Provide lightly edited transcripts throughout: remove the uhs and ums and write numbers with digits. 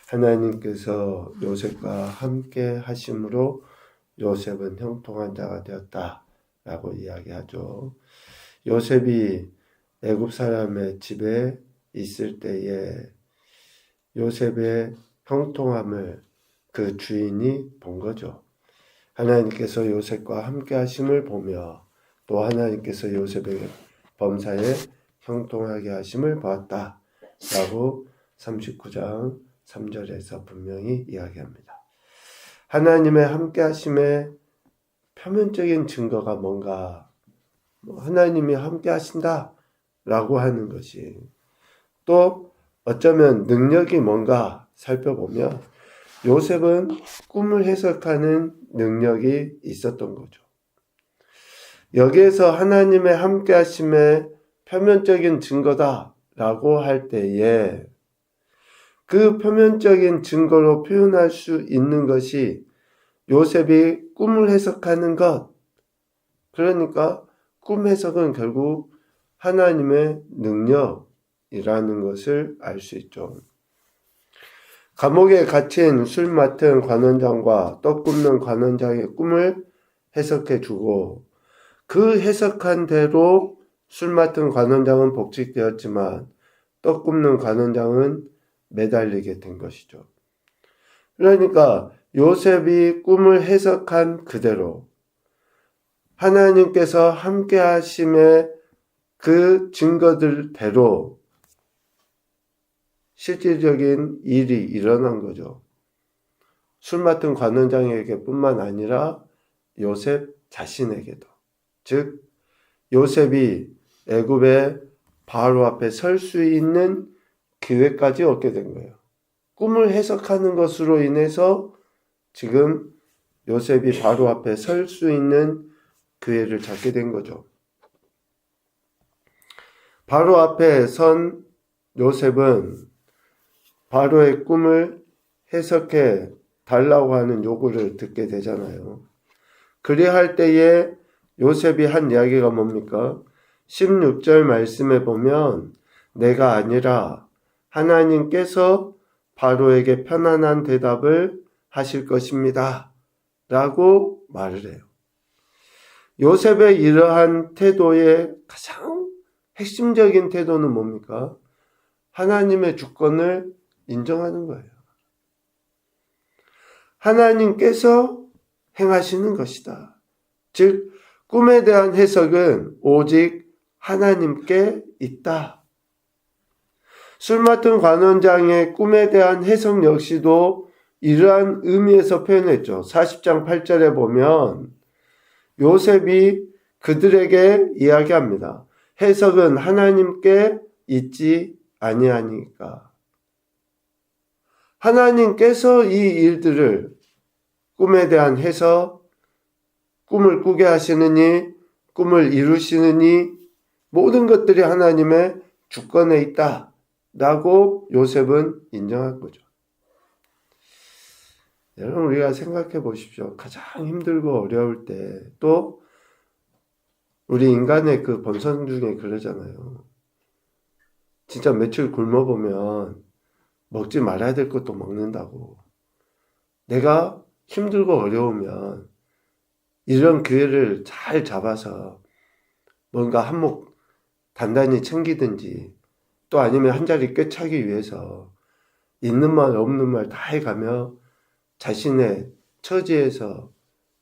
하나님께서 요셉과 함께 하심으로 요셉은 형통한 자가 되었다라고 이야기하죠. 요셉이 애굽 사람의 집에 있을 때에 요셉의 형통함을 그 주인이 본 거죠. 하나님께서 요셉과 함께 하심을 보며 또 하나님께서 요셉의 범사에 형통하게 하심을 보았다라고 39장 3절에서 분명히 이야기합니다. 하나님의 함께 하심의 표면적인 증거가 뭔가 하나님이 함께 하신다라고 하는 것이 또 어쩌면 능력이 뭔가 살펴보면 요셉은 꿈을 해석하는 능력이 있었던 거죠. 여기에서 하나님의 함께 하심의 표면적인 증거다라고 할 때에 그 표면적인 증거로 표현할 수 있는 것이 요셉이 꿈을 해석하는 것. 그러니까 꿈 해석은 결국 하나님의 능력이라는 것을 알 수 있죠. 감옥에 갇힌 술 맡은 관원장과 떡 굽는 관원장의 꿈을 해석해 주고 그 해석한 대로 술 맡은 관원장은 복직되었지만 떡 굽는 관원장은 매달리게 된 것이죠. 그러니까 요셉이 꿈을 해석한 그대로 하나님께서 함께 하심의 그 증거들대로 실질적인 일이 일어난 거죠. 술 맡은 관원장에게 뿐만 아니라 요셉 자신에게도. 즉 요셉이 애굽의 바로 앞에 설 수 있는 기회까지 얻게 된 거예요. 꿈을 해석하는 것으로 인해서 지금 요셉이 바로 앞에 설 수 있는 기회를 잡게 된 거죠. 바로 앞에 선 요셉은 바로의 꿈을 해석해 달라고 하는 요구를 듣게 되잖아요. 그리할 때에 요셉이 한 이야기가 뭡니까? 16절 말씀에 보면 내가 아니라 하나님께서 바로에게 편안한 대답을 하실 것입니다. 라고 말을 해요. 요셉의 이러한 태도의 가장 핵심적인 태도는 뭡니까? 하나님의 주권을 인정하는 거예요. 하나님께서 행하시는 것이다. 즉 꿈에 대한 해석은 오직 하나님께 있다. 술 맡은 관원장의 꿈에 대한 해석 역시도 이러한 의미에서 표현했죠. 40장 8절에 보면 요셉이 그들에게 이야기합니다. 해석은 하나님께 있지 아니하니까. 하나님께서 이 일들을 꿈에 대한 해석, 꿈을 꾸게 하시느니, 꿈을 이루시느니 모든 것들이 하나님의 주권에 있다. 라고 요셉은 인정한 거죠. 여러분 우리가 생각해 보십시오. 가장 힘들고 어려울 때 또 우리 인간의 그 본성 중에 그러잖아요. 진짜 며칠 굶어보면 먹지 말아야 될 것도 먹는다고. 내가 힘들고 어려우면 이런 기회를 잘 잡아서 뭔가 한몫 단단히 챙기든지 또 아니면 한 자리 꿰차기 위해서 있는 말 없는 말 다 해가며 자신의 처지에서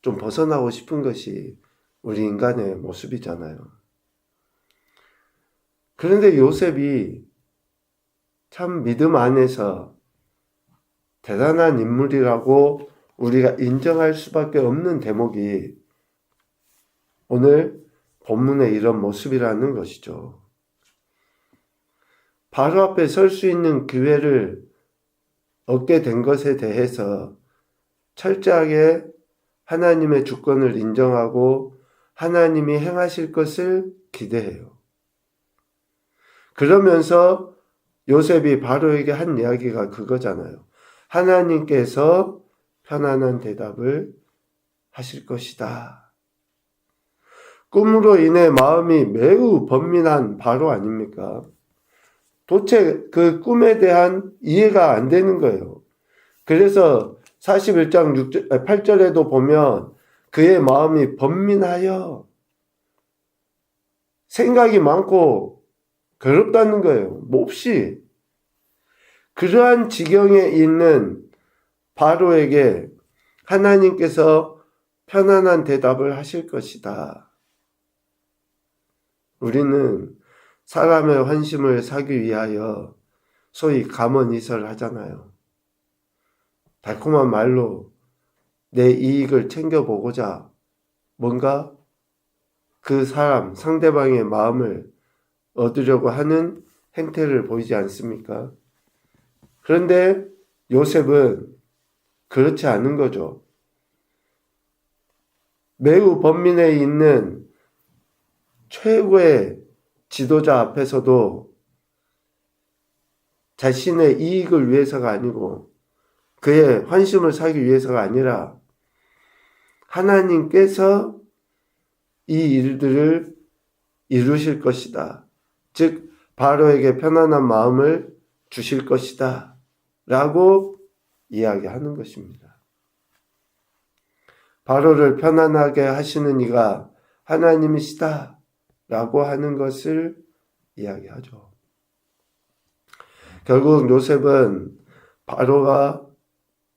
좀 벗어나고 싶은 것이 우리 인간의 모습이잖아요. 그런데 요셉이 참 믿음 안에서 대단한 인물이라고 우리가 인정할 수밖에 없는 대목이 오늘 본문의 이런 모습이라는 것이죠. 바로 앞에 설 수 있는 기회를 얻게 된 것에 대해서 철저하게 하나님의 주권을 인정하고 하나님이 행하실 것을 기대해요. 그러면서 요셉이 바로에게 한 이야기가 그거잖아요. 하나님께서 편안한 대답을 하실 것이다. 꿈으로 인해 마음이 매우 번민한 바로 아닙니까? 도대체 그 꿈에 대한 이해가 안 되는 거예요. 그래서 41장 8절에도 보면 그의 마음이 번민하여 생각이 많고 괴롭다는 거예요. 몹시. 그러한 지경에 있는 바로에게 하나님께서 편안한 대답을 하실 것이다. 우리는 사람의 환심을 사기 위하여 소위 감언이설을 하잖아요. 달콤한 말로 내 이익을 챙겨보고자 뭔가 그 사람, 상대방의 마음을 얻으려고 하는 행태를 보이지 않습니까? 그런데 요셉은 그렇지 않은 거죠. 매우 번민해 있는 최고의 지도자 앞에서도 자신의 이익을 위해서가 아니고 그의 환심을 사기 위해서가 아니라 하나님께서 이 일들을 이루실 것이다. 즉 바로에게 편안한 마음을 주실 것이다. 라고 이야기하는 것입니다. 바로를 편안하게 하시는 이가 하나님이시다. 라고 하는 것을 이야기하죠. 결국 요셉은 바로가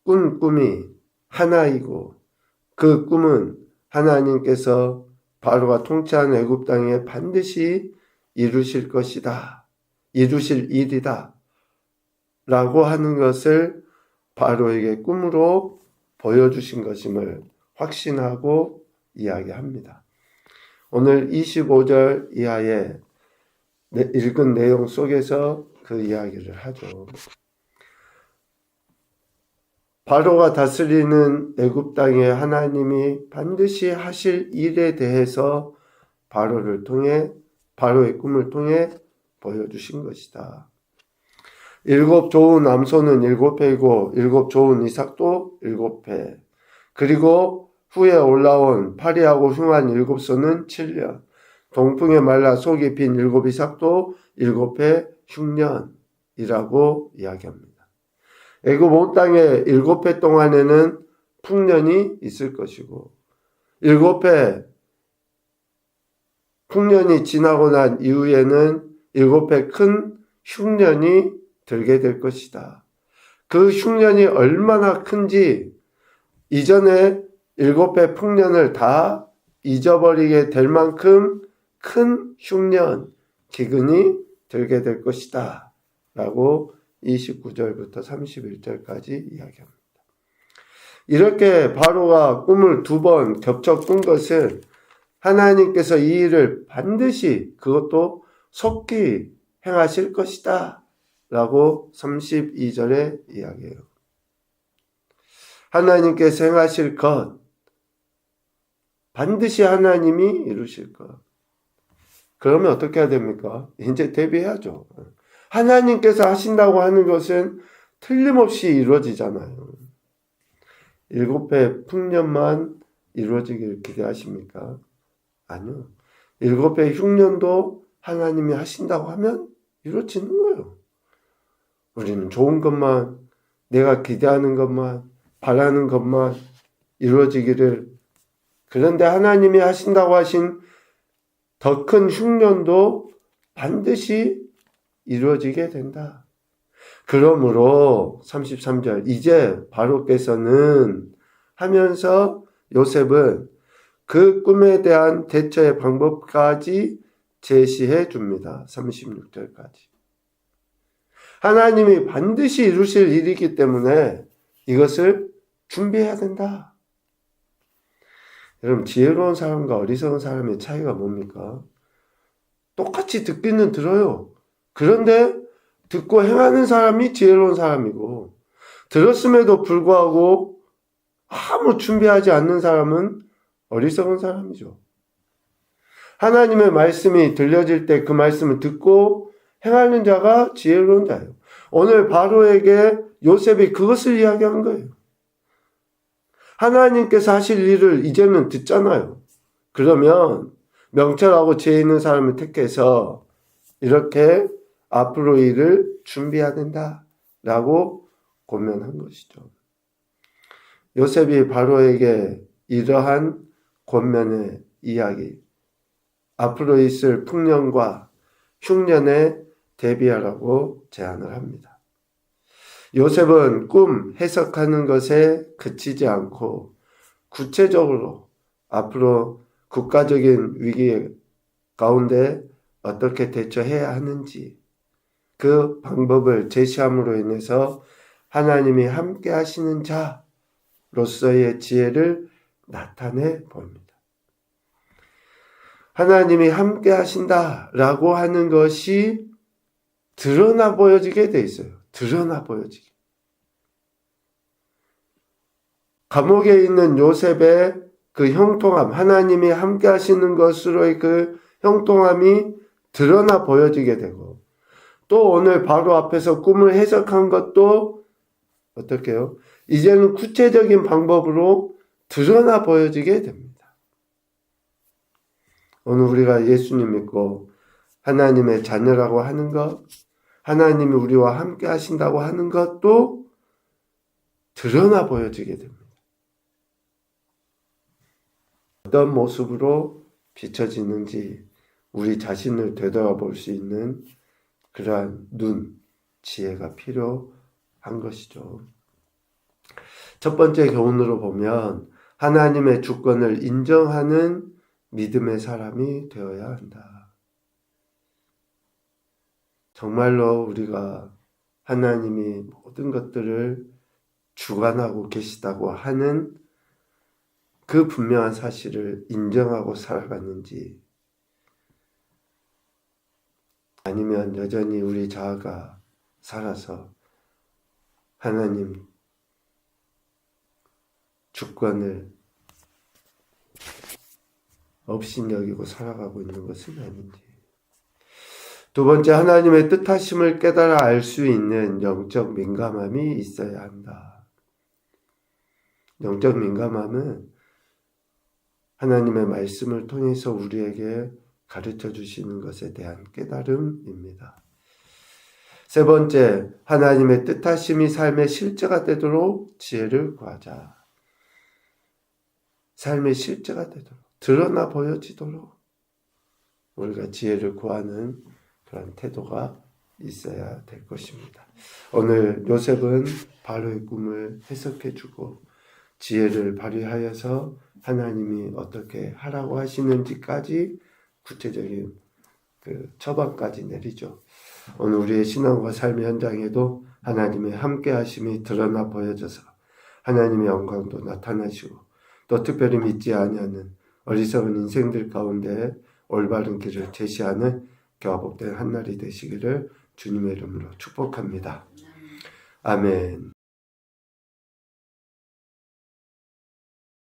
꾼 꿈이 하나이고 그 꿈은 하나님께서 바로가 통치하는 애굽 땅에 반드시 이루실 것이다. 이루실 일이다. 라고 하는 것을 바로에게 꿈으로 보여주신 것임을 확신하고 이야기합니다. 오늘 25절 이하의 읽은 내용 속에서 그 이야기를 하죠. 바로가 다스리는 애굽 땅에 하나님이 반드시 하실 일에 대해서 바로의 꿈을 통해 보여주신 것이다. 7 좋은 남소는 7회이고 7 좋은 이삭도 7회. 그리고 후에 올라온 파리하고 흉한 7소는 7년. 동풍에 말라 속이 빈 7 이삭도 7회 흉년이라고 이야기합니다. 애굽 온 땅에 7회 동안에는 풍년이 있을 것이고 7회 풍년이 지나고 난 이후에는 7회 큰 흉년이 들게 될 것이다. 그 흉년이 얼마나 큰지 이전에 7회 풍년을 다 잊어버리게 될 만큼 큰 흉년, 기근이 들게 될 것이다. 라고 29절부터 31절까지 이야기합니다. 이렇게 바로가 꿈을 2번 겹쳐 꾼 것은 하나님께서 이 일을 반드시 그것도 속히 행하실 것이다. 라고 32절에 이야기해요. 하나님께서 행하실 것, 반드시 하나님이 이루실 것. 그러면 어떻게 해야 됩니까? 이제 대비해야죠. 하나님께서 하신다고 하는 것은 틀림없이 이루어지잖아요. 7회 풍년만 이루어지기를 기대하십니까? 아니요. 7회 흉년도 하나님이 하신다고 하면 이루어지는 거예요. 우리는 좋은 것만, 내가 기대하는 것만, 바라는 것만 이루어지기를. 그런데 하나님이 하신다고 하신 더 큰 흉년도 반드시 이루어지게 된다. 그러므로 33절 이제 바로께서는 하면서 요셉은 그 꿈에 대한 대처의 방법까지 제시해 줍니다. 36절까지. 하나님이 반드시 이루실 일이기 때문에 이것을 준비해야 된다. 여러분, 지혜로운 사람과 어리석은 사람의 차이가 뭡니까? 똑같이 듣기는 들어요. 그런데 듣고 행하는 사람이 지혜로운 사람이고, 들었음에도 불구하고 아무 준비하지 않는 사람은 어리석은 사람이죠. 하나님의 말씀이 들려질 때 그 말씀을 듣고 행하는 자가 지혜로운 자예요. 오늘 바로에게 요셉이 그것을 이야기한 거예요. 하나님께서 하실 일을 이제는 듣잖아요. 그러면 명철하고 지혜 있는 사람을 택해서 이렇게 앞으로 일을 준비해야 된다라고 권면한 것이죠. 요셉이 바로에게 이러한 권면의 이야기, 앞으로 있을 풍년과 흉년에 대비하라고 제안을 합니다. 요셉은 꿈 해석하는 것에 그치지 않고 구체적으로 앞으로 국가적인 위기 가운데 어떻게 대처해야 하는지 그 방법을 제시함으로 인해서 하나님이 함께 하시는 자로서의 지혜를 나타내 보입니다. 하나님이 함께 하신다라고 하는 것이 드러나 보여지게 돼 있어요. 드러나 보여지게. 감옥에 있는 요셉의 그 형통함, 하나님이 함께 하시는 것으로의 그 형통함이 드러나 보여지게 되고, 또 오늘 바로 앞에서 꿈을 해석한 것도 어떻게 해요? 이제는 구체적인 방법으로 드러나 보여지게 됩니다. 오늘 우리가 예수님 믿고 하나님의 자녀라고 하는 것, 하나님이 우리와 함께 하신다고 하는 것도 드러나 보여지게 됩니다. 어떤 모습으로 비춰지는지 우리 자신을 되돌아볼 수 있는 그러한 눈, 지혜가 필요한 것이죠. 첫 번째 교훈으로 보면 하나님의 주권을 인정하는 믿음의 사람이 되어야 한다. 정말로 우리가 하나님이 모든 것들을 주관하고 계시다고 하는 그 분명한 사실을 인정하고 살아갔는지, 아니면 여전히 우리 자아가 살아서 하나님 주권을 업신여기고 살아가고 있는 것은 아닌지. 두 번째, 하나님의 뜻하심을 깨달아 알 수 있는 영적 민감함이 있어야 한다. 영적 민감함은 하나님의 말씀을 통해서 우리에게 가르쳐 주시는 것에 대한 깨달음입니다. 세 번째, 하나님의 뜻하심이 삶의 실제가 되도록 지혜를 구하자. 삶의 실제가 되도록, 드러나 보여지도록 우리가 지혜를 구하는 그런 태도가 있어야 될 것입니다. 오늘 요셉은 바로의 꿈을 해석해주고 지혜를 발휘하여서 하나님이 어떻게 하라고 하시는지까지 구체적인 그 처방까지 내리죠. 오늘 우리의 신앙과 삶의 현장에도 하나님의 함께 하심이 드러나 보여져서 하나님의 영광도 나타나시고, 또 특별히 믿지 아니하는 어리석은 인생들 가운데 올바른 길을 제시하는 격복된 한날이 되시기를 주님의 이름으로 축복합니다. 아멘.